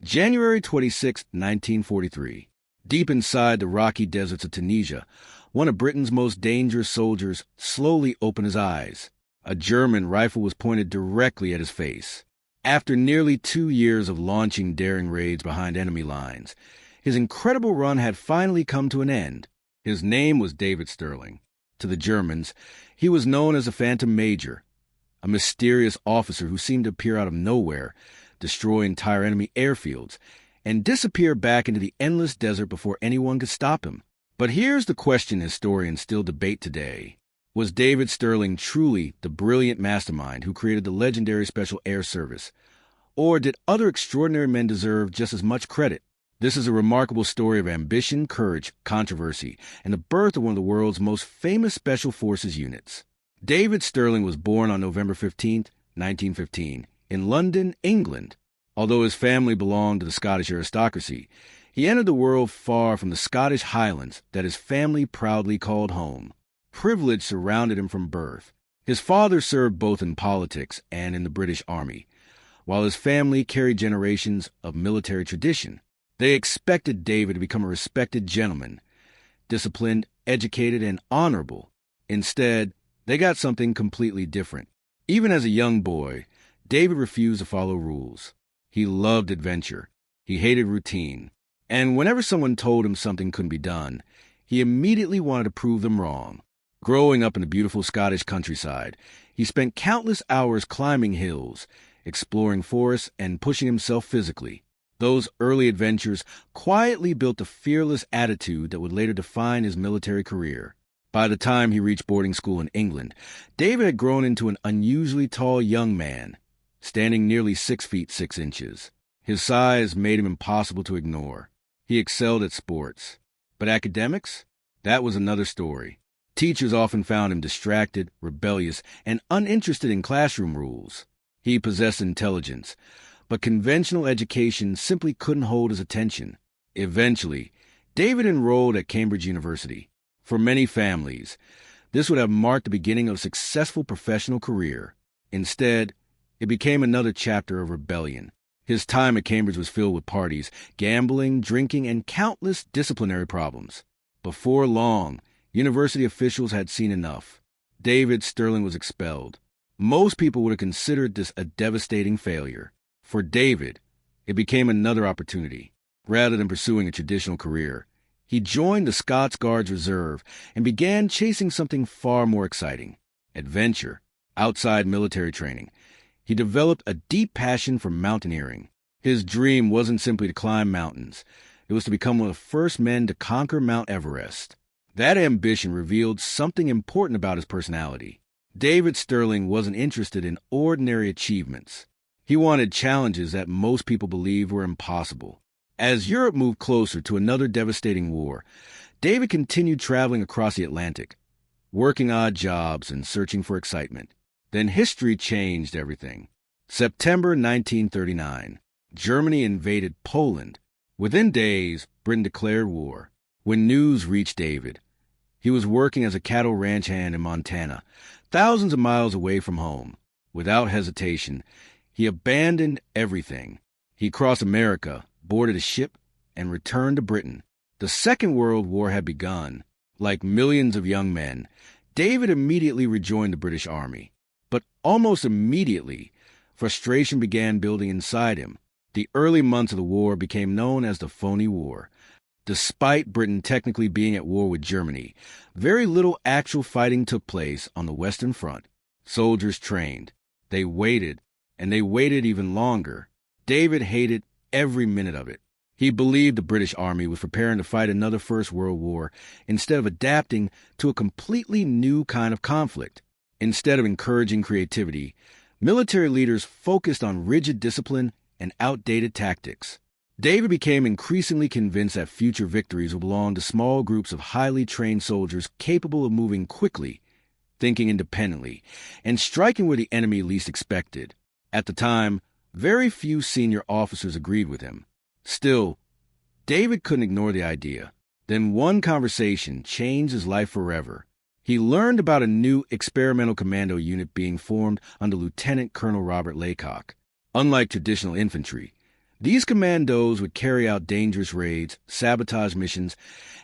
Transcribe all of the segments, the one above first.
January 26, 1943. Deep inside the rocky deserts of Tunisia, one of Britain's most dangerous soldiers slowly opened his eyes. A German rifle was pointed directly at his face. After nearly 2 years of launching daring raids behind enemy lines, his incredible run had finally come to an end. His name was David Stirling. To the Germans, he was known as a Phantom Major, a mysterious officer who seemed to appear out of nowhere, destroy entire enemy airfields, and disappear back into the endless desert before anyone could stop him. But here's the question historians still debate today. Was David Stirling truly the brilliant mastermind who created the legendary Special Air Service? Or did other extraordinary men deserve just as much credit? This is a remarkable story of ambition, courage, controversy, and the birth of one of the world's most famous Special Forces units. David Stirling was born on November 15, 1915, in London, England. Although his family belonged to the Scottish aristocracy, he entered the world far from the Scottish Highlands that his family proudly called home. Privilege surrounded him from birth. His father served both in politics and in the British Army, while his family carried generations of military tradition. They expected David to become a respected gentleman, disciplined, educated, and honorable. Instead, they got something completely different. Even as a young boy, David refused to follow rules. He loved adventure. He hated routine. And whenever someone told him something couldn't be done, he immediately wanted to prove them wrong. Growing up in the beautiful Scottish countryside, he spent countless hours climbing hills, exploring forests, and pushing himself physically. Those early adventures quietly built a fearless attitude that would later define his military career. By the time he reached boarding school in England, David had grown into an unusually tall young man, standing nearly 6 feet 6 inches. His size made him impossible to ignore. He excelled at sports. But academics? That was another story. Teachers often found him distracted, rebellious, and uninterested in classroom rules. He possessed intelligence, but conventional education simply couldn't hold his attention. Eventually, David enrolled at Cambridge University. For many families, this would have marked the beginning of a successful professional career. Instead, it became another chapter of rebellion. His time at Cambridge was filled with parties, gambling, drinking, and countless disciplinary problems. Before long, university officials had seen enough. David Stirling was expelled. Most people would have considered this a devastating failure. For David, it became another opportunity. Rather than pursuing a traditional career, he joined the Scots Guards Reserve and began chasing something far more exciting: adventure. Outside military training, he developed a deep passion for mountaineering. His dream wasn't simply to climb mountains. It was to become one of the first men to conquer Mount Everest. That ambition revealed something important about his personality. David Stirling wasn't interested in ordinary achievements. He wanted challenges that most people believed were impossible. As Europe moved closer to another devastating war, David continued traveling across the Atlantic, working odd jobs and searching for excitement. Then history changed everything. September 1939, Germany invaded Poland. Within days, Britain declared war. When news reached David, he was working as a cattle ranch hand in Montana, thousands of miles away from home. Without hesitation, he abandoned everything. He crossed America, boarded a ship, and returned to Britain. The Second World War had begun. Like millions of young men, David immediately rejoined the British Army. But almost immediately, frustration began building inside him. The early months of the war became known as the Phony War. Despite Britain technically being at war with Germany, very little actual fighting took place on the Western Front. Soldiers trained. They waited, and they waited even longer. David hated every minute of it. He believed the British Army was preparing to fight another First World War instead of adapting to a completely new kind of conflict. Instead of encouraging creativity, military leaders focused on rigid discipline and outdated tactics. David became increasingly convinced that future victories would belong to small groups of highly trained soldiers capable of moving quickly, thinking independently, and striking where the enemy least expected. At the time, very few senior officers agreed with him. Still, David couldn't ignore the idea. Then one conversation changed his life forever. He learned about a new experimental commando unit being formed under Lieutenant Colonel Robert Laycock. Unlike traditional infantry, These commandos would carry out dangerous raids, sabotage missions,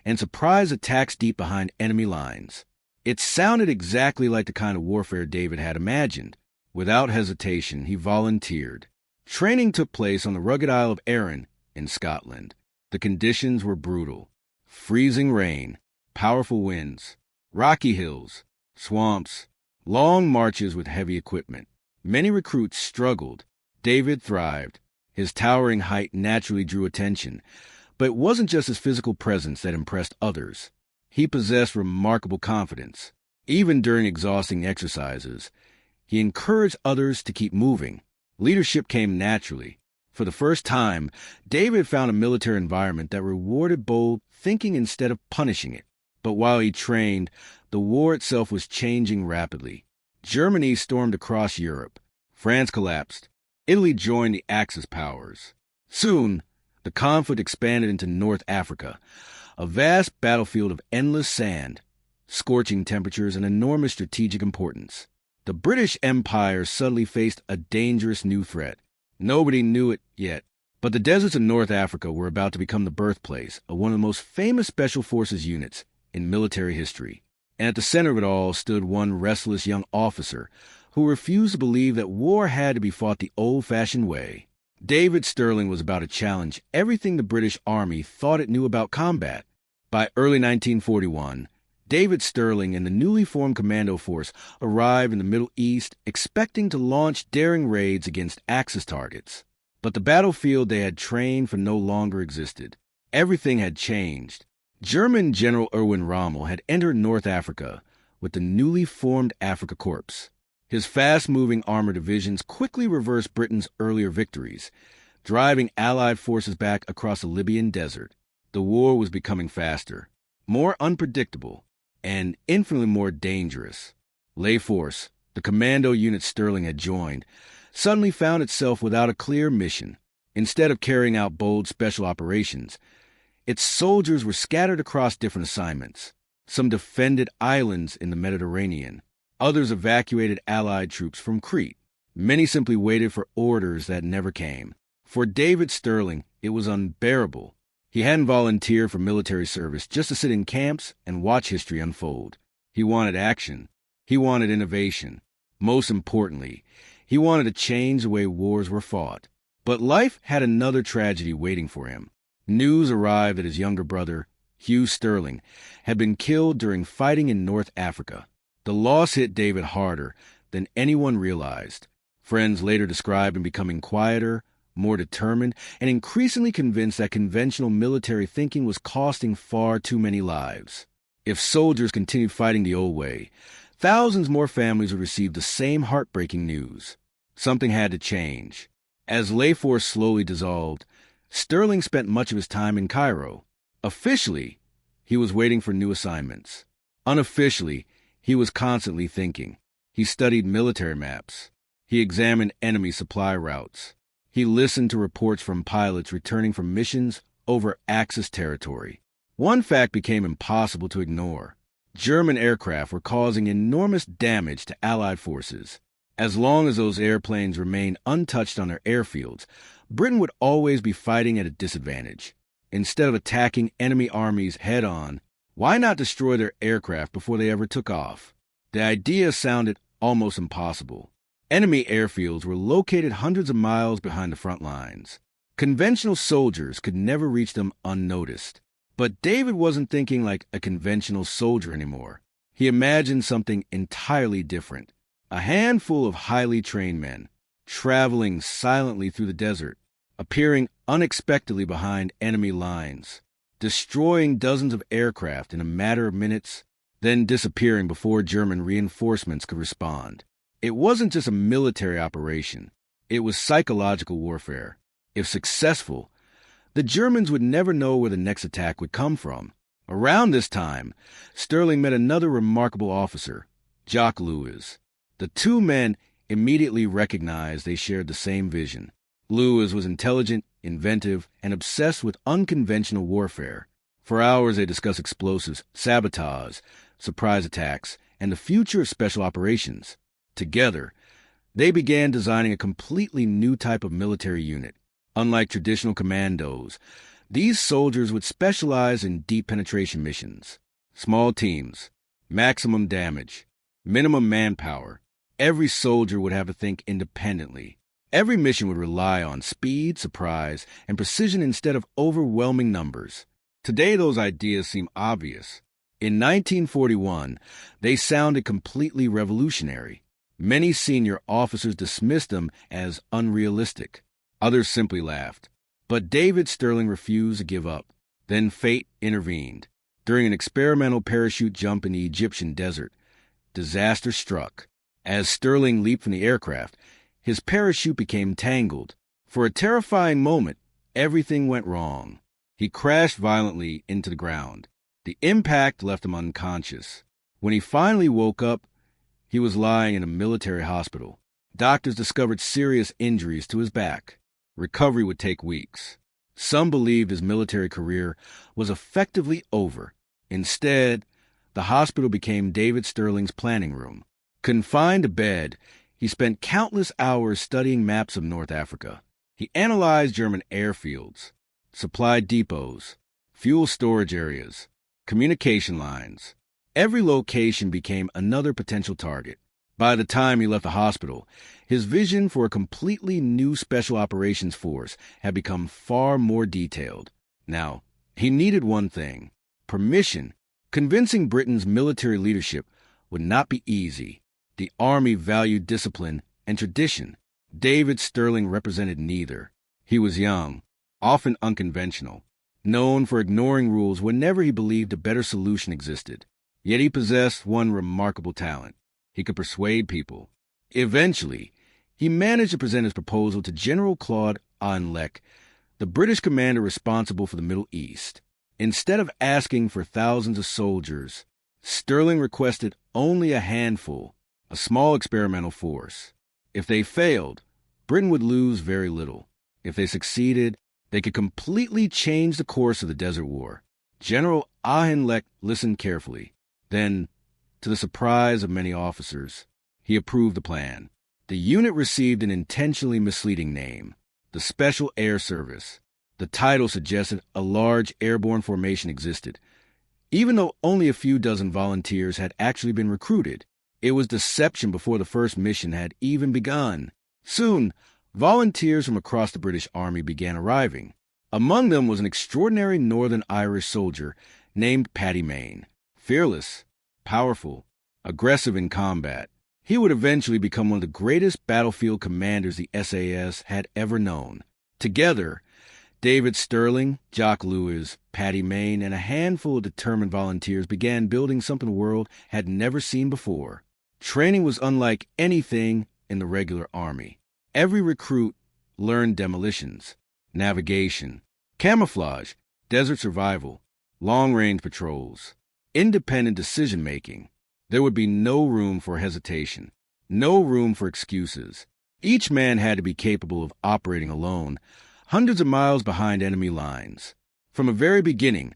and surprise attacks deep behind enemy lines. It sounded exactly like the kind of warfare David had imagined. Without hesitation, he volunteered. Training took place on the rugged Isle of Arran in Scotland. The conditions were brutal. Freezing rain, powerful winds, rocky hills, swamps, long marches with heavy equipment. Many recruits struggled. David thrived. His towering height naturally drew attention, but it wasn't just his physical presence that impressed others. He possessed remarkable confidence. Even during exhausting exercises, he encouraged others to keep moving. Leadership came naturally. For the first time, David found a military environment that rewarded bold thinking instead of punishing it. But while he trained, the war itself was changing rapidly. Germany stormed across Europe. France collapsed. Italy joined the Axis powers. Soon, the conflict expanded into North Africa, a vast battlefield of endless sand, scorching temperatures, and enormous strategic importance. The British Empire suddenly faced a dangerous new threat. Nobody knew it yet, but the deserts of North Africa were about to become the birthplace of one of the most famous special forces units in military history. And at the center of it all stood one restless young officer who refused to believe that war had to be fought the old-fashioned way. David Stirling was about to challenge everything the British Army thought it knew about combat. By early 1941, David Stirling and the newly formed commando force arrived in the Middle East expecting to launch daring raids against Axis targets. But the battlefield they had trained for no longer existed. Everything had changed. German General Erwin Rommel had entered North Africa with the newly formed Afrika Korps. His fast-moving armored divisions quickly reversed Britain's earlier victories, driving Allied forces back across the Libyan desert. The war was becoming faster, more unpredictable, and infinitely more dangerous. Les Forces, the commando unit Stirling had joined, suddenly found itself without a clear mission. Instead of carrying out bold special operations, its soldiers were scattered across different assignments. Some defended islands in the Mediterranean. Others evacuated Allied troops from Crete. Many simply waited for orders that never came. For David Stirling, it was unbearable. He hadn't volunteered for military service just to sit in camps and watch history unfold. He wanted action. He wanted innovation. Most importantly, he wanted to change the way wars were fought. But life had another tragedy waiting for him. News arrived that his younger brother, Hugh Stirling, had been killed during fighting in North Africa. The loss hit David harder than anyone realized. Friends later described him becoming quieter, more determined, and increasingly convinced that conventional military thinking was costing far too many lives. If soldiers continued fighting the old way, thousands more families would receive the same heartbreaking news. Something had to change. As Les Forces slowly dissolved, Stirling spent much of his time in Cairo. Officially, he was waiting for new assignments. Unofficially, he was constantly thinking. He studied military maps. He examined enemy supply routes. He listened to reports from pilots returning from missions over Axis territory. One fact became impossible to ignore. German aircraft were causing enormous damage to Allied forces. As long as those airplanes remained untouched on their airfields, Britain would always be fighting at a disadvantage. Instead of attacking enemy armies head-on, why not destroy their aircraft before they ever took off? The idea sounded almost impossible. Enemy airfields were located hundreds of miles behind the front lines. Conventional soldiers could never reach them unnoticed. But David wasn't thinking like a conventional soldier anymore. He imagined something entirely different. A handful of highly trained men, traveling silently through the desert, appearing unexpectedly behind enemy lines, destroying dozens of aircraft in a matter of minutes, then disappearing before German reinforcements could respond. It wasn't just a military operation. It was psychological warfare. If successful, the Germans would never know where the next attack would come from. Around this time, Stirling met another remarkable officer, Jacques Louis. The two men immediately recognized they shared the same vision. Louis was intelligent, inventive, and obsessed with unconventional warfare. For hours they discussed explosives, sabotage, surprise attacks, and the future of special operations. Together, they began designing a completely new type of military unit, Unlike traditional commandos, these soldiers would specialize in deep penetration missions. Small teams, maximum damage, minimum manpower. Every soldier would have to think independently. Every mission would rely on speed, surprise, and precision instead of overwhelming numbers. Today, those ideas seem obvious. In 1941, they sounded completely revolutionary. Many senior officers dismissed them as unrealistic. Others simply laughed. But David Stirling refused to give up. Then fate intervened. During an experimental parachute jump in the Egyptian desert, disaster struck. As Stirling leaped from the aircraft, his parachute became tangled. For a terrifying moment, everything went wrong. He crashed violently into the ground. The impact left him unconscious. When he finally woke up, he was lying in a military hospital. Doctors discovered serious injuries to his back. Recovery would take weeks. Some believed his military career was effectively over. Instead, the hospital became David Stirling's planning room. Confined to bed, he spent countless hours studying maps of North Africa. He analyzed German airfields, supply depots, fuel storage areas, communication lines. Every location became another potential target. By the time he left the hospital, his vision for a completely new special operations force had become far more detailed. Now, he needed one thing: permission. Convincing Britain's military leadership would not be easy. The Army valued discipline and tradition. David Stirling represented neither. He was young, often unconventional, known for ignoring rules whenever he believed a better solution existed. Yet he possessed one remarkable talent. He could persuade people. Eventually, he managed to present his proposal to General Claude Auchinleck, the British commander responsible for the Middle East. Instead of asking for thousands of soldiers, Stirling requested only a handful, a small experimental force. If they failed, Britain would lose very little. If they succeeded, they could completely change the course of the Desert War. General Auchinleck listened carefully. Then, to the surprise of many officers, he approved the plan. The unit received an intentionally misleading name, the Special Air Service. The title suggested a large airborne formation existed, even though only a few dozen volunteers had actually been recruited. It was deception before the first mission had even begun. Soon, volunteers from across the British Army began arriving. Among them was an extraordinary Northern Irish soldier named Paddy Mayne. Fearless, powerful, aggressive in combat, he would eventually become one of the greatest battlefield commanders the SAS had ever known. Together, David Stirling, Jock Lewis, Paddy Mayne, and a handful of determined volunteers began building something the world had never seen before. Training was unlike anything in the regular army. Every recruit learned demolitions, navigation, camouflage, desert survival, long-range patrols, independent decision-making. There would be no room for hesitation, no room for excuses. Each man had to be capable of operating alone, hundreds of miles behind enemy lines. From the very beginning,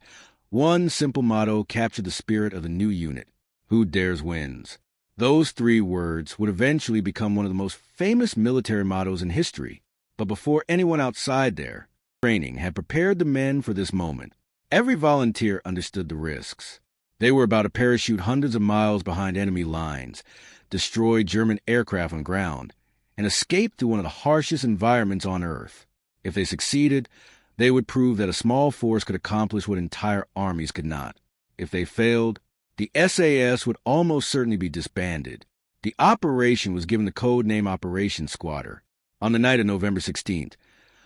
one simple motto captured the spirit of the new unit: who dares wins. Those 3 words would eventually become one of the most famous military mottos in history. But before anyone outside their training had prepared the men for this moment, every volunteer understood the risks. They were about to parachute hundreds of miles behind enemy lines, destroy German aircraft on ground, and escape through one of the harshest environments on Earth. If they succeeded, they would prove that a small force could accomplish what entire armies could not. If they failed, the SAS would almost certainly be disbanded. The operation was given the code name Operation Squatter. On the night of November 16th,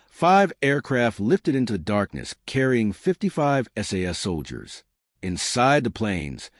5 aircraft lifted into the darkness carrying 55 SAS soldiers. Inside the planes,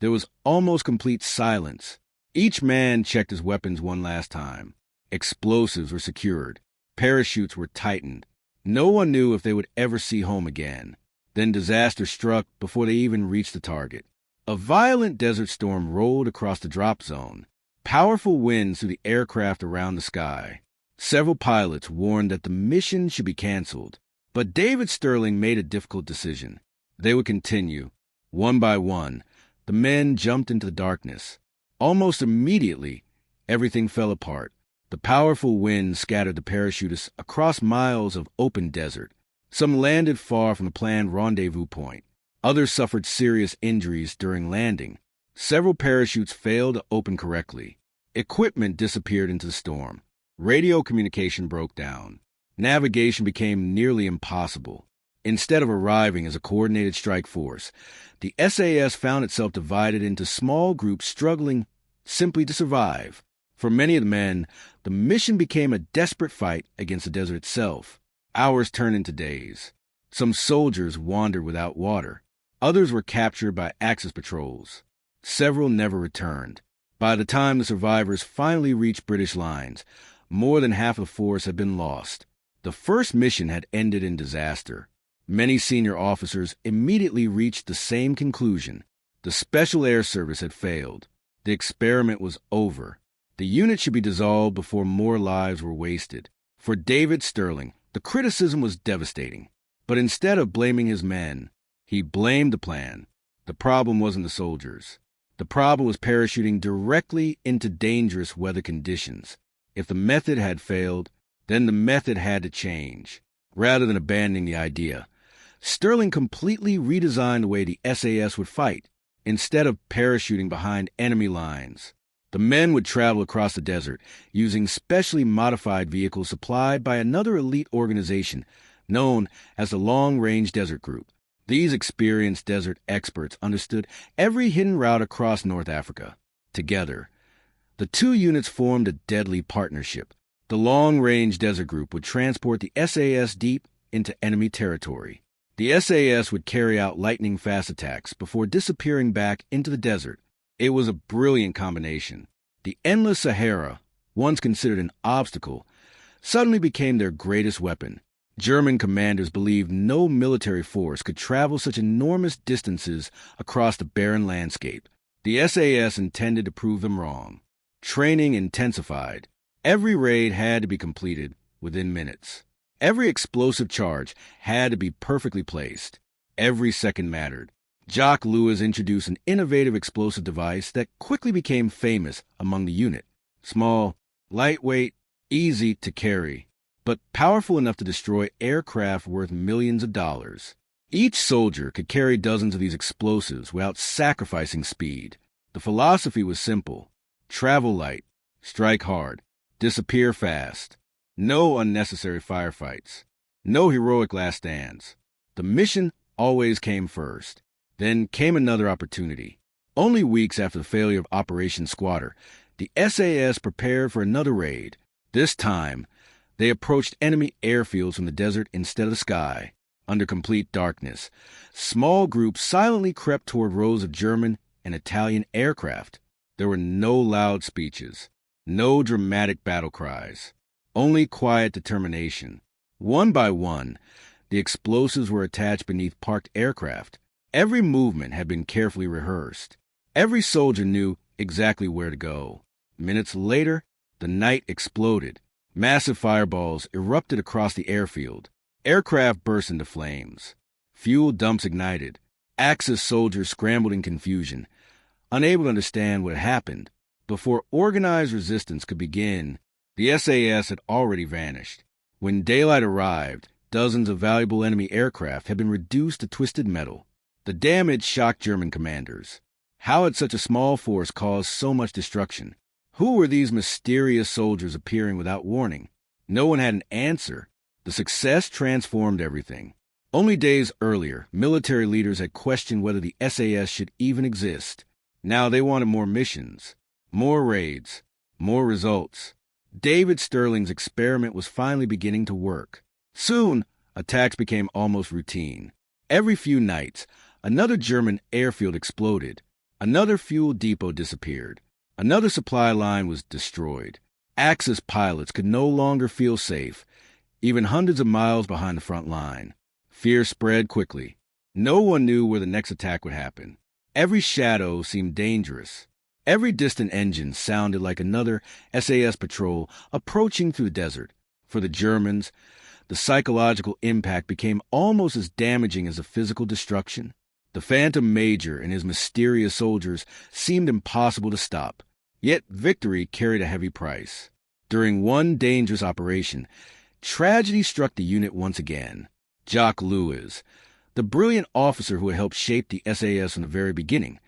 there was almost complete silence. Each man checked his weapons one last time. Explosives were secured. Parachutes were tightened. No one knew if they would ever see home again. Then disaster struck before they even reached the target. A violent desert storm rolled across the drop zone. Powerful winds threw the aircraft around the sky. Several pilots warned that the mission should be canceled. But David Stirling made a difficult decision. They would continue. One by one, the men jumped into the darkness. Almost immediately, everything fell apart. The powerful wind scattered the parachutists across miles of open desert. Some landed far from the planned rendezvous point. Others suffered serious injuries during landing. Several parachutes failed to open correctly. Equipment disappeared into the storm. Radio communication broke down. Navigation became nearly impossible. Instead of arriving as a coordinated strike force, the SAS found itself divided into small groups struggling simply to survive. For many of the men, the mission became a desperate fight against the desert itself. Hours turned into days. Some soldiers wandered without water. Others were captured by Axis patrols. Several never returned. By the time the survivors finally reached British lines, more than half of the force had been lost. The first mission had ended in disaster. Many senior officers immediately reached the same conclusion. The Special Air Service had failed. The experiment was over. The unit should be dissolved before more lives were wasted. For David Stirling, the criticism was devastating. But instead of blaming his men, he blamed the plan. The problem wasn't the soldiers. The problem was parachuting directly into dangerous weather conditions. If the method had failed, then the method had to change. Rather than abandoning the idea, Stirling completely redesigned the way the SAS would fight. Instead of parachuting behind enemy lines, the men would travel across the desert using specially modified vehicles supplied by another elite organization known as the Long Range Desert Group. These experienced desert experts understood every hidden route across North Africa. Together, the two units formed a deadly partnership. The Long Range Desert Group would transport the SAS deep into enemy territory. The SAS would carry out lightning-fast attacks before disappearing back into the desert. It was a brilliant combination. The endless Sahara, once considered an obstacle, suddenly became their greatest weapon. German commanders believed no military force could travel such enormous distances across the barren landscape. The SAS intended to prove them wrong. Training intensified. Every raid had to be completed within minutes. Every explosive charge had to be perfectly placed. Every second mattered. Jacques Lewis introduced an innovative explosive device that quickly became famous among the unit. Small, lightweight, easy to carry, but powerful enough to destroy aircraft worth millions of dollars. Each soldier could carry dozens of these explosives without sacrificing speed. The philosophy was simple. Travel light, strike hard, disappear fast. No unnecessary firefights. No heroic last stands. The mission always came first. Then came another opportunity. Only weeks after the failure of Operation Squatter, the SAS prepared for another raid. This time, they approached enemy airfields from the desert instead of the sky. Under complete darkness, small groups silently crept toward rows of German and Italian aircraft. There were no loud speeches, no dramatic battle cries, only quiet determination. One by one, the explosives were attached beneath parked aircraft. Every movement had been carefully rehearsed. Every soldier knew exactly where to go. Minutes later, the night exploded. Massive fireballs erupted across the airfield. Aircraft burst into flames. Fuel dumps ignited. Axis soldiers scrambled in confusion, unable to understand what had happened. Before organized resistance could begin, the SAS had already vanished. When daylight arrived, dozens of valuable enemy aircraft had been reduced to twisted metal. The damage shocked German commanders. How had such a small force caused so much destruction? Who were these mysterious soldiers appearing without warning? No one had an answer. The success transformed everything. Only days earlier, military leaders had questioned whether the SAS should even exist. Now they wanted more missions, more raids, more results. David Stirling's experiment was finally beginning to work. Soon, attacks became almost routine. Every few nights, another German airfield exploded. Another fuel depot disappeared. Another supply line was destroyed. Axis pilots could no longer feel safe, even hundreds of miles behind the front line. Fear spread quickly. No one knew where the next attack would happen. Every shadow seemed dangerous. Every distant engine sounded like another SAS patrol approaching through the desert. For the Germans, the psychological impact became almost as damaging as the physical destruction. The Phantom Major and his mysterious soldiers seemed impossible to stop. Yet victory carried a heavy price. During one dangerous operation, tragedy struck the unit once again. Jacques Louis, the brilliant officer who had helped shape the SAS from the very beginning,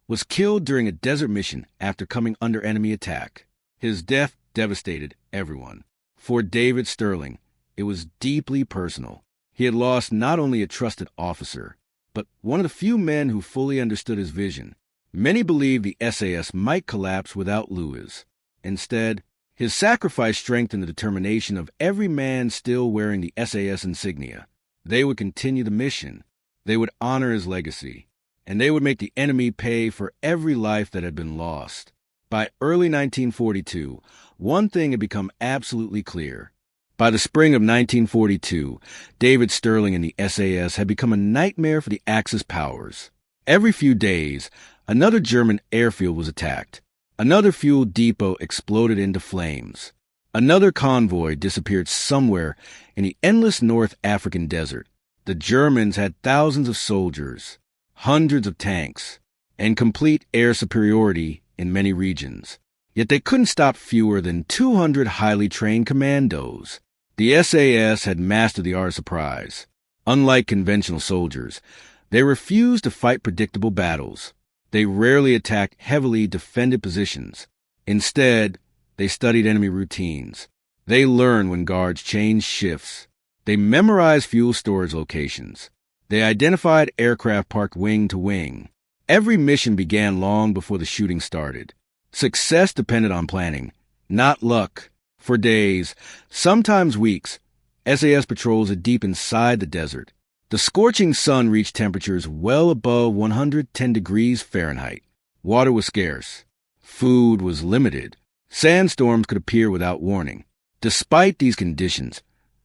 was killed during a desert mission after coming under enemy attack. His death devastated everyone. For David Stirling, it was deeply personal. He had lost not only a trusted officer, but one of the few men who fully understood his vision. Many believed the SAS might collapse without Louis. Instead, his sacrifice strengthened the determination of every man still wearing the SAS insignia. They would continue the mission, they would honor his legacy, and they would make the enemy pay for every life that had been lost. By early 1942, one thing had become absolutely clear. By the spring of 1942, David Stirling and the SAS had become a nightmare for the Axis powers. Every few days, another German airfield was attacked. Another fuel depot exploded into flames. Another convoy disappeared somewhere in the endless North African desert. The Germans had thousands of soldiers, hundreds of tanks, and complete air superiority in many regions. Yet they couldn't stop fewer than 200 highly trained commandos. The SAS had mastered the art of surprise. Unlike conventional soldiers, they refused to fight predictable battles. They rarely attacked heavily defended positions. Instead, they studied enemy routines. They learned when guards changed shifts. They memorized fuel storage locations. They identified aircraft parked wing to wing. Every mission began long before the shooting started. Success depended on planning, not luck. For days, sometimes weeks, SAS patrols had deep inside the desert. The scorching sun reached temperatures well above 110 degrees Fahrenheit. Water was scarce. Food was limited. Sandstorms could appear without warning. Despite these conditions,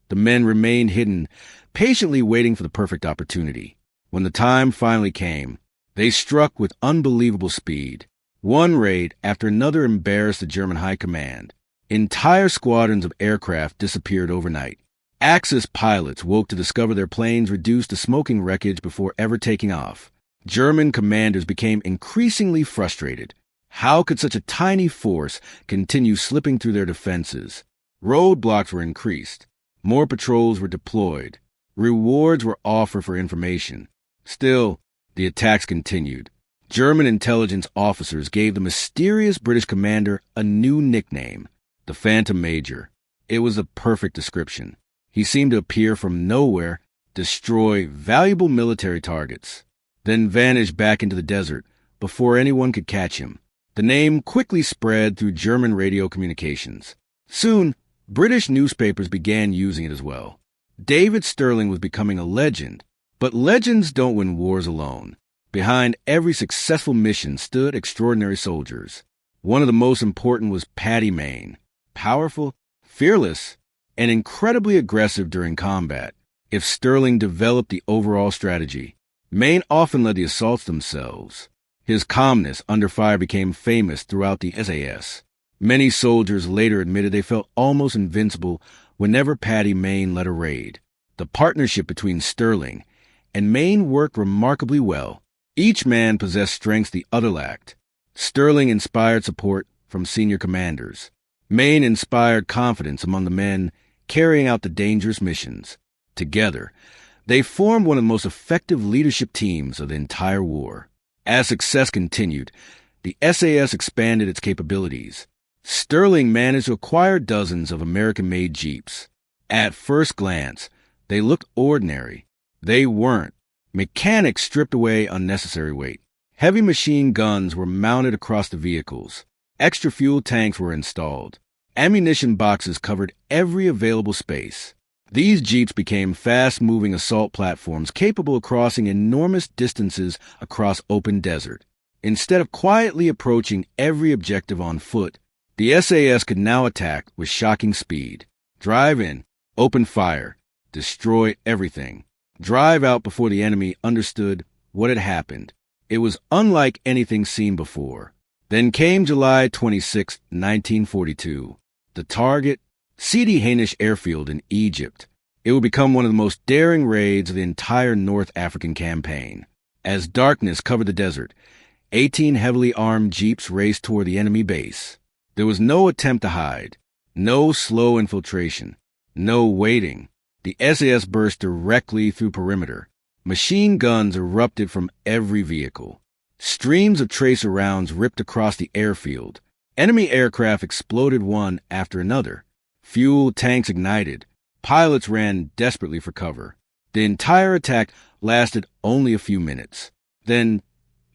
the men remained hidden, patiently waiting for the perfect opportunity. When the time finally came, they struck with unbelievable speed. One raid after another embarrassed the German high command. Entire squadrons of aircraft disappeared overnight. Axis pilots woke to discover their planes reduced to smoking wreckage before ever taking off. German commanders became increasingly frustrated. How could such a tiny force continue slipping through their defenses? Roadblocks were increased. More patrols were deployed. Rewards were offered for information. Still, the attacks continued. German intelligence officers gave the mysterious British commander a new nickname, the Phantom Major. It was a perfect description. He seemed to appear from nowhere, destroy valuable military targets, then vanish back into the desert before anyone could catch him. The name quickly spread through German radio communications. Soon, British newspapers began using it as well. David Stirling was becoming a legend, but legends don't win wars alone. Behind every successful mission stood extraordinary soldiers. One of the most important was Paddy Mayne, powerful, fearless, and incredibly aggressive during combat. If Stirling developed the overall strategy, Mayne often led the assaults themselves. His calmness under fire became famous throughout the SAS. Many soldiers later admitted they felt almost invincible whenever Paddy Mayne led a raid. The partnership between Stirling and Mayne worked remarkably well. Each man possessed strengths the other lacked. Stirling inspired support from senior commanders. Mayne inspired confidence among the men carrying out the dangerous missions. Together, they formed one of the most effective leadership teams of the entire war. As success continued, the SAS expanded its capabilities. Stirling managed to acquire dozens of American-made Jeeps. At first glance, they looked ordinary. They weren't. Mechanics stripped away unnecessary weight. Heavy machine guns were mounted across the vehicles. Extra fuel tanks were installed. Ammunition boxes covered every available space. These Jeeps became fast-moving assault platforms capable of crossing enormous distances across open desert. Instead of quietly approaching every objective on foot, the SAS could now attack with shocking speed. Drive in, open fire, destroy everything. Drive out before the enemy understood what had happened. It was unlike anything seen before. Then came July 26, 1942. The target, Sidi Hainish Airfield in Egypt. It would become one of the most daring raids of the entire North African campaign. As darkness covered the desert, 18 heavily armed Jeeps raced toward the enemy base. There was no attempt to hide. No slow infiltration. No waiting. The SAS burst directly through perimeter. Machine guns erupted from every vehicle. Streams of tracer rounds ripped across the airfield. Enemy aircraft exploded one after another. Fuel tanks ignited. Pilots ran desperately for cover. The entire attack lasted only a few minutes. Then,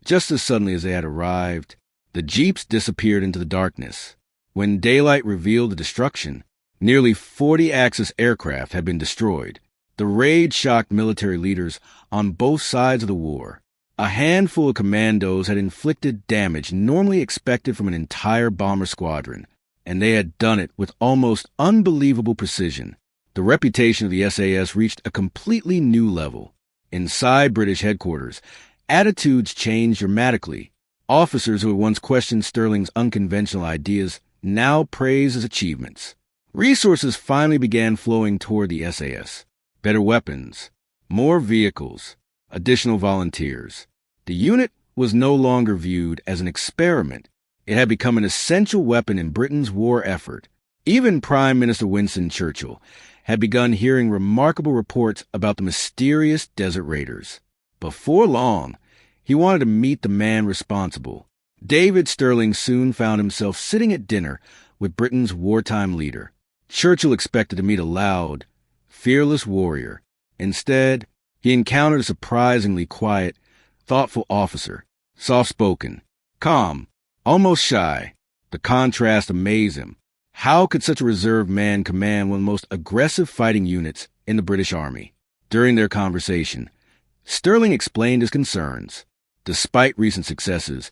just as suddenly as they had arrived, the jeeps disappeared into the darkness. When daylight revealed the destruction, nearly 40 Axis aircraft had been destroyed. The raid shocked military leaders on both sides of the war. A handful of commandos had inflicted damage normally expected from an entire bomber squadron, and they had done it with almost unbelievable precision. The reputation of the SAS reached a completely new level. Inside British headquarters, attitudes changed dramatically. Officers who had once questioned Stirling's unconventional ideas now praised his achievements. Resources finally began flowing toward the SAS. Better weapons, more vehicles, additional volunteers. The unit was no longer viewed as an experiment. It had become an essential weapon in Britain's war effort. Even Prime Minister Winston Churchill had begun hearing remarkable reports about the mysterious desert raiders. Before long, he wanted to meet the man responsible. David Stirling soon found himself sitting at dinner with Britain's wartime leader. Churchill expected to meet a loud, fearless warrior. Instead, he encountered a surprisingly quiet, thoughtful officer, soft-spoken, calm, almost shy. The contrast amazed him. How could such a reserved man command one of the most aggressive fighting units in the British Army? During their conversation, Stirling explained his concerns. Despite recent successes,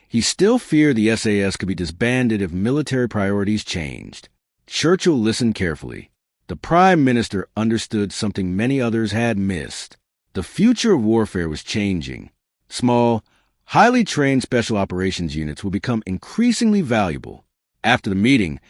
he still feared the SAS could be disbanded if military priorities changed. Churchill listened carefully. The Prime Minister understood something many others had missed. The future of warfare was changing. Small, highly trained special operations units would become increasingly valuable. After the meeting,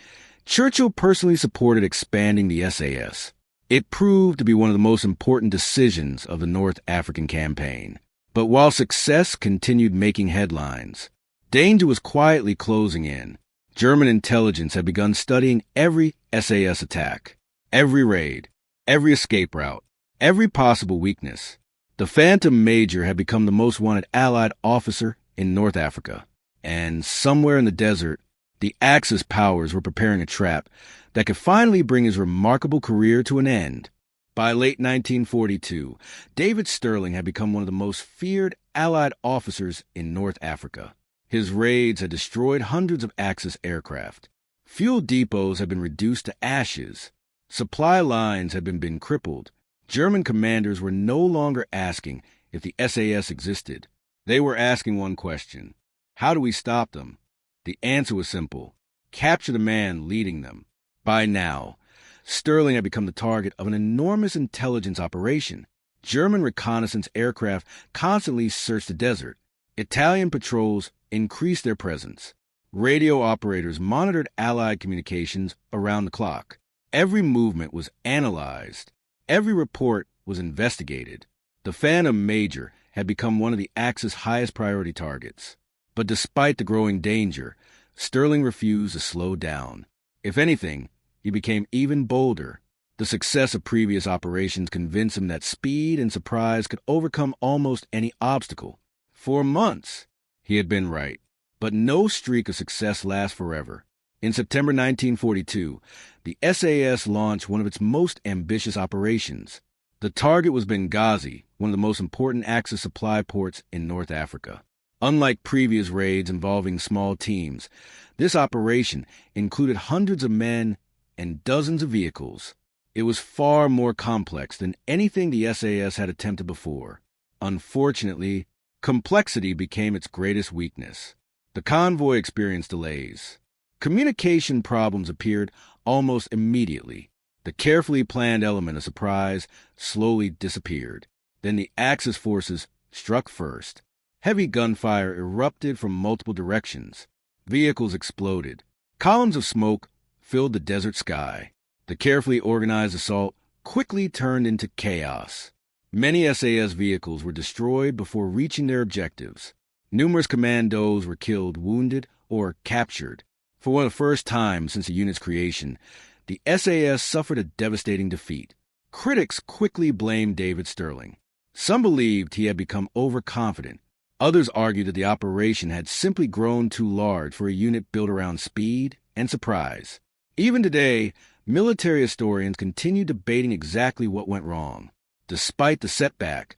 Churchill personally supported expanding the SAS. It proved to be one of the most important decisions of the North African campaign. But while success continued making headlines, danger was quietly closing in. German intelligence had begun studying every SAS attack, every raid, every escape route, every possible weakness. The Phantom Major had become the most wanted Allied officer in North Africa. And somewhere in the desert, the Axis powers were preparing a trap that could finally bring his remarkable career to an end. By late 1942, David Stirling had become one of the most feared Allied officers in North Africa. His raids had destroyed hundreds of Axis aircraft. Fuel depots had been reduced to ashes. Supply lines had been crippled. German commanders were no longer asking if the SAS existed. They were asking one question: how do we stop them? The answer was simple: capture the man leading them. By now, Stirling had become the target of an enormous intelligence operation. German reconnaissance aircraft constantly searched the desert. Italian patrols increased their presence. Radio operators monitored Allied communications around the clock. Every movement was analyzed. Every report was investigated. The Phantom Major had become one of the Axis' highest priority targets. But despite the growing danger, Stirling refused to slow down. If anything, he became even bolder. The success of previous operations convinced him that speed and surprise could overcome almost any obstacle. For months, he had been right. But no streak of success lasts forever. In September 1942, the SAS launched one of its most ambitious operations. The target was Benghazi, one of the most important Axis supply ports in North Africa. Unlike previous raids involving small teams, this operation included hundreds of men and dozens of vehicles. It was far more complex than anything the SAS had attempted before. Unfortunately, complexity became its greatest weakness. The convoy experienced delays. Communication problems appeared almost immediately. The carefully planned element of surprise slowly disappeared. Then the Axis forces struck first. Heavy gunfire erupted from multiple directions. Vehicles exploded. Columns of smoke filled the desert sky. The carefully organized assault quickly turned into chaos. Many SAS vehicles were destroyed before reaching their objectives. Numerous commandos were killed, wounded, or captured. For one of the first times since the unit's creation, the SAS suffered a devastating defeat. Critics quickly blamed David Stirling. Some believed he had become overconfident. Others argued that the operation had simply grown too large for a unit built around speed and surprise. Even today, military historians continue debating exactly what went wrong. Despite the setback,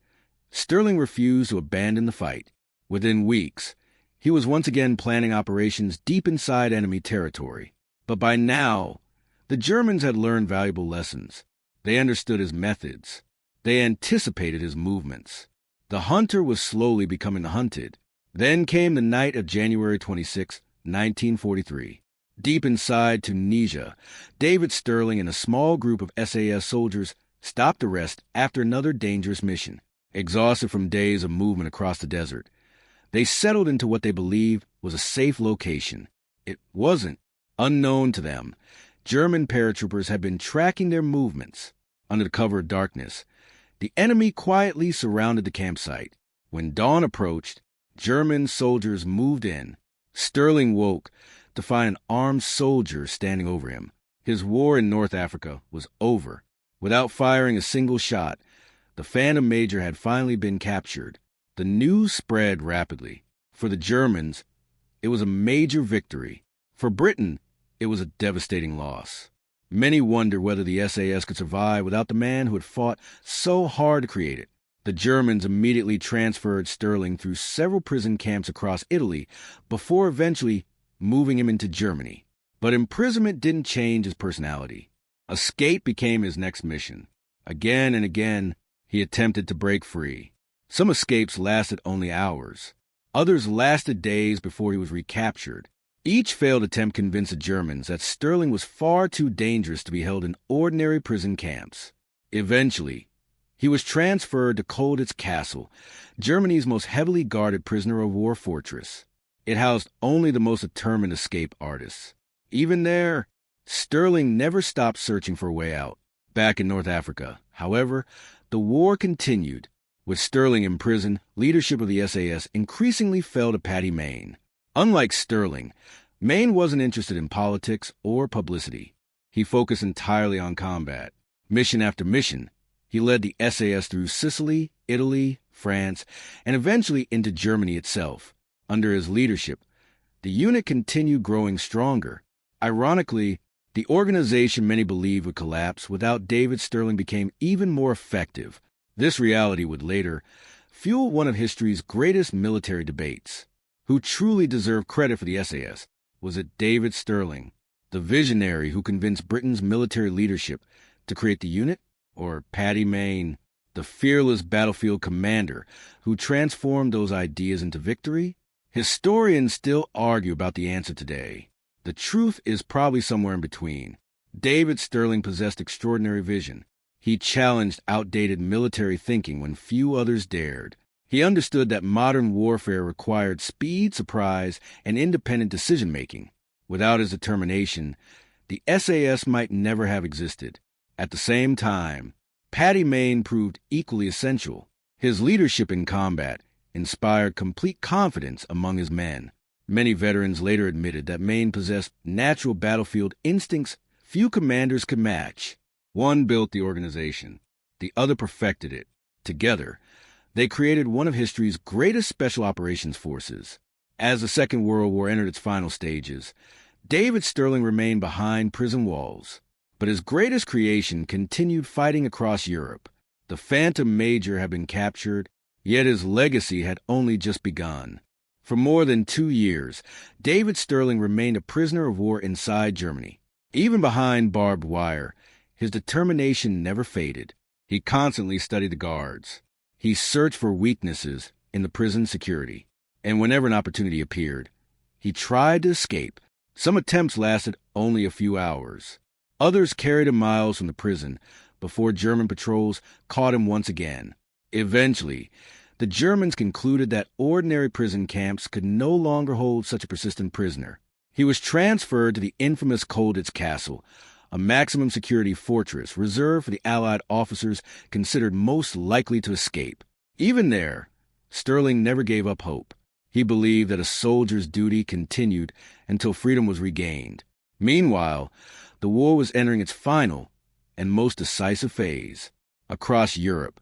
Stirling refused to abandon the fight. Within weeks, he was once again planning operations deep inside enemy territory. But by now, the Germans had learned valuable lessons. They understood his methods. They anticipated his movements. The hunter was slowly becoming the hunted. Then came the night of January 26, 1943. Deep inside Tunisia, David Stirling and a small group of SAS soldiers stopped to rest after another dangerous mission. Exhausted from days of movement across the desert, they settled into what they believed was a safe location. It wasn't. Unknown to them, German paratroopers had been tracking their movements. Under the cover of darkness, the enemy quietly surrounded the campsite. When dawn approached, German soldiers moved in. Stirling woke to find an armed soldier standing over him. His war in North Africa was over. Without firing a single shot, the Phantom Major had finally been captured. The news spread rapidly. For the Germans, it was a major victory. For Britain, it was a devastating loss. Many wonder whether the SAS could survive without the man who had fought so hard to create it. The Germans immediately transferred Stirling through several prison camps across Italy before eventually moving him into Germany. But imprisonment didn't change his personality. Escape became his next mission. Again and again, he attempted to break free. Some escapes lasted only hours. Others lasted days before he was recaptured. Each failed attempt convinced the Germans that Stirling was far too dangerous to be held in ordinary prison camps. Eventually, he was transferred to Colditz Castle, Germany's most heavily guarded prisoner of war fortress. It housed only the most determined escape artists. Even there, Stirling never stopped searching for a way out. Back in North Africa, however, the war continued. With Stirling in prison, leadership of the SAS increasingly fell to Paddy Mayne. Unlike Stirling, Mayne wasn't interested in politics or publicity. He focused entirely on combat. Mission after mission, he led the SAS through Sicily, Italy, France, and eventually into Germany itself. Under his leadership, the unit continued growing stronger. Ironically, the organization many believed would collapse without David Stirling became even more effective. This reality would later fuel one of history's greatest military debates. Who truly deserved credit for the SAS? Was it David Stirling, the visionary who convinced Britain's military leadership to create the unit? Or Paddy Mayne, the fearless battlefield commander who transformed those ideas into victory? Historians still argue about the answer today. The truth is probably somewhere in between. David Stirling possessed extraordinary vision. He challenged outdated military thinking when few others dared. He understood that modern warfare required speed, surprise, and independent decision-making. Without his determination, the SAS might never have existed. At the same time, Paddy Mayne proved equally essential. His leadership in combat inspired complete confidence among his men. Many veterans later admitted that Mayne possessed natural battlefield instincts few commanders could match. One built the organization, the other perfected it. Together, they created one of history's greatest special operations forces. As the Second World War entered its final stages, David Stirling remained behind prison walls. But his greatest creation continued fighting across Europe. The Phantom Major had been captured, yet his legacy had only just begun. For more than 2 years, David Stirling remained a prisoner of war inside Germany. Even behind barbed wire, his determination never faded. He constantly studied the guards. He searched for weaknesses in the prison security. And whenever an opportunity appeared, he tried to escape. Some attempts lasted only a few hours. Others carried him miles from the prison before German patrols caught him once again. Eventually, the Germans concluded that ordinary prison camps could no longer hold such a persistent prisoner. He was transferred to the infamous Colditz Castle, a maximum security fortress reserved for the Allied officers considered most likely to escape. Even there, Stirling never gave up hope. He believed that a soldier's duty continued until freedom was regained. Meanwhile, the war was entering its final and most decisive phase. Across Europe,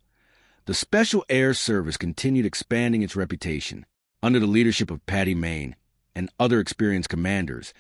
the Special Air Service continued expanding its reputation. Under the leadership of Patty Main and other experienced commanders,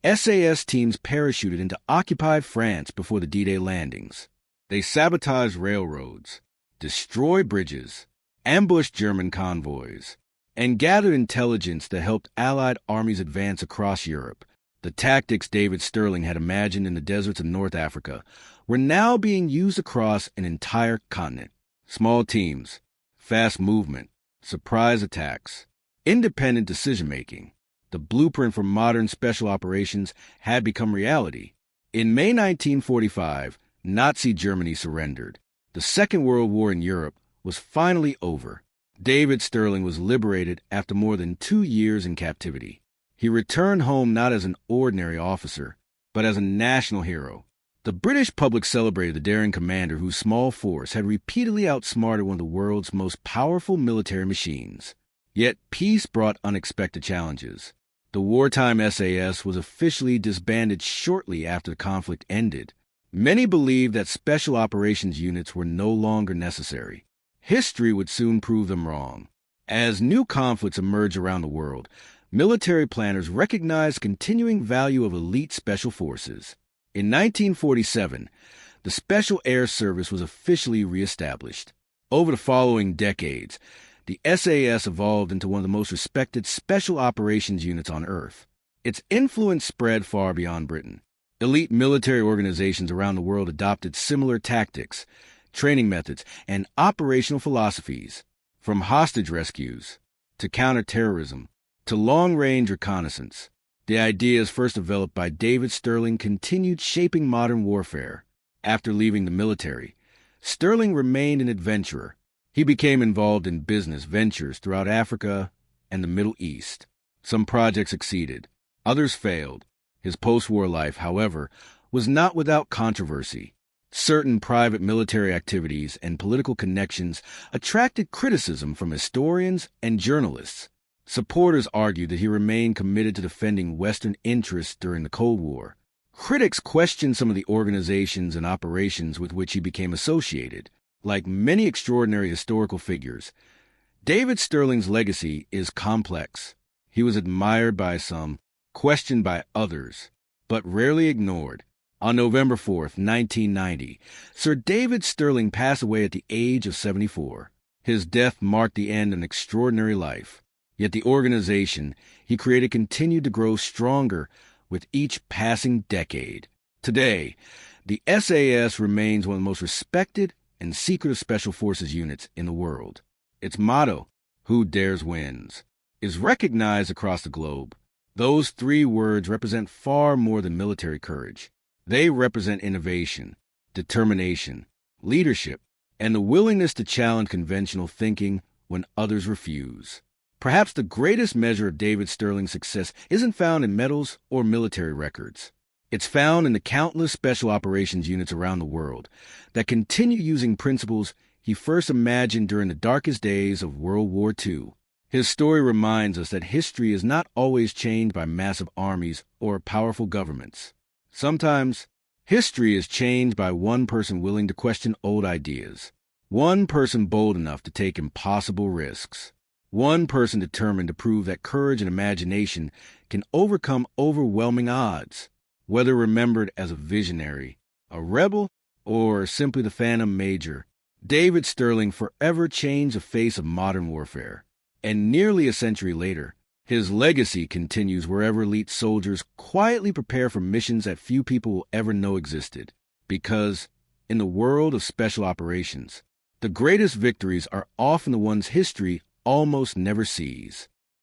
SAS teams parachuted into occupied France before the D-Day landings. They sabotaged railroads, destroyed bridges, ambushed German convoys, and gathered intelligence that helped Allied armies advance across Europe. The tactics David Stirling had imagined in the deserts of North Africa were now being used across an entire continent. Small teams, fast movement, surprise attacks, independent decision-making. The blueprint for modern special operations had become reality. In May 1945, Nazi Germany surrendered. The Second World War in Europe was finally over. David Stirling was liberated after more than 2 years in captivity. He returned home not as an ordinary officer, but as a national hero. The British public celebrated the daring commander whose small force had repeatedly outsmarted one of the world's most powerful military machines. Yet peace brought unexpected challenges. The wartime SAS was officially disbanded shortly after the conflict ended. Many believed that special operations units were no longer necessary. History would soon prove them wrong. As new conflicts emerged around the world, military planners recognized the continuing value of elite special forces. In 1947, the Special Air Service was officially reestablished. Over the following decades, the SAS evolved into one of the most respected special operations units on Earth. Its influence spread far beyond Britain. Elite military organizations around the world adopted similar tactics, training methods, and operational philosophies. From hostage rescues to counterterrorism to long-range reconnaissance, the ideas first developed by David Stirling continued shaping modern warfare. After leaving the military, Stirling remained an adventurer. He became involved in business ventures throughout Africa and the Middle East. Some projects succeeded, others failed. His post-war life, however, was not without controversy. Certain private military activities and political connections attracted criticism from historians and journalists. Supporters argued that he remained committed to defending Western interests during the Cold War. Critics questioned some of the organizations and operations with which he became associated. Like many extraordinary historical figures, David Stirling's legacy is complex. He was admired by some, questioned by others, but rarely ignored. On November 4th, 1990, Sir David Stirling passed away at the age of 74. His death marked the end of an extraordinary life. Yet the organization he created continued to grow stronger with each passing decade. Today, the SAS remains one of the most respected and secretive special forces units in the world. Its motto, "Who Dares Wins," is recognized across the globe. Those 3 words represent far more than military courage. They represent innovation, determination, leadership, and the willingness to challenge conventional thinking when others refuse. Perhaps the greatest measure of David Stirling's success isn't found in medals or military records. It's found in the countless special operations units around the world that continue using principles he first imagined during the darkest days of World War II. His story reminds us that history is not always changed by massive armies or powerful governments. Sometimes, history is changed by one person willing to question old ideas, one person bold enough to take impossible risks, one person determined to prove that courage and imagination can overcome overwhelming odds. Whether remembered as a visionary, a rebel, or simply the phantom major, David Stirling forever changed the face of modern warfare. And nearly a century later, his legacy continues wherever elite soldiers quietly prepare for missions that few people will ever know existed. Because, in the world of special operations, the greatest victories are often the ones history almost never sees.